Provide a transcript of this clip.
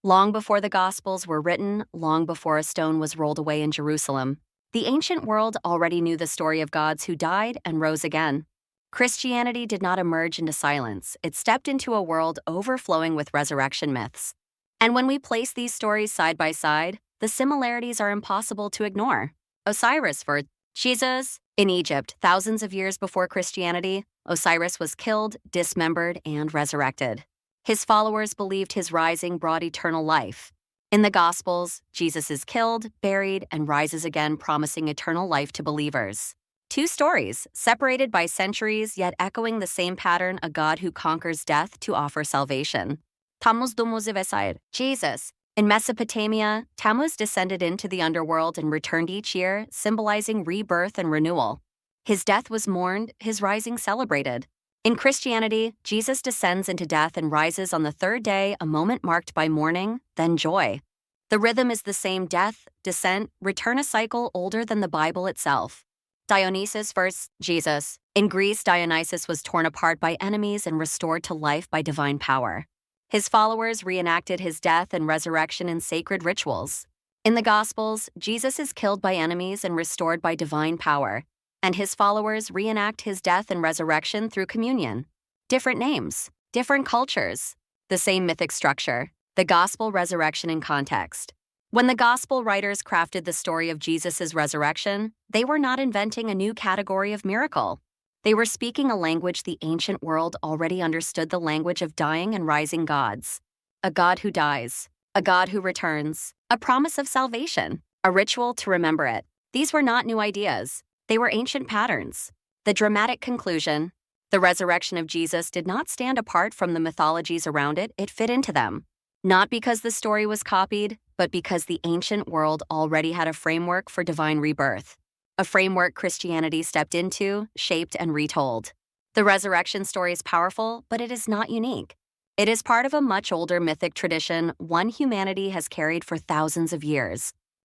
Long before the Gospels were written, long before a stone was rolled away in Jerusalem, the ancient world already knew the story of gods who died and rose again. Christianity did not emerge into silence, it stepped into a world overflowing with resurrection myths. And when we place these stories side by side, the similarities are impossible to ignore. Osiris, for Jesus. In Egypt, thousands of years before Christianity, Osiris was killed, dismembered, and resurrected. His followers believed his rising brought eternal life. In the Gospels, Jesus is killed, buried, and rises again, promising eternal life to believers. Two stories, separated by centuries yet echoing the same pattern: a God who conquers death to offer salvation. Tammuz Dumuz vesaire. Jesus. In Mesopotamia, Tammuz descended into the underworld and returned each year, symbolizing rebirth and renewal. His death was mourned, his rising celebrated. In Christianity, Jesus descends into death and rises on the third day, a moment marked by mourning, then joy. The rhythm is the same: death, descent, return, a cycle older than the Bible itself. Dionysus versus Jesus. In Greece, Dionysus was torn apart by enemies and restored to life by divine power. His followers reenacted his death and resurrection in sacred rituals. In the Gospels, Jesus is killed by enemies and restored by divine power, and his followers reenact his death and resurrection through communion. Different names, different cultures, the same mythic structure, the gospel resurrection in context. When the gospel writers crafted the story of Jesus' resurrection, they were not inventing a new category of miracle. They were speaking a language the ancient world already understood: the language of dying and rising gods. A God who dies, a God who returns, a promise of salvation, a ritual to remember it. These were not new ideas. They were ancient patterns. The dramatic conclusion: the resurrection of Jesus did not stand apart from the mythologies around it, it fit into them. Not because the story was copied, but because the ancient world already had a framework for divine rebirth. A framework Christianity stepped into, shaped, and retold. The resurrection story is powerful, but it is not unique. It is part of a much older mythic tradition, one humanity has carried for thousands of years.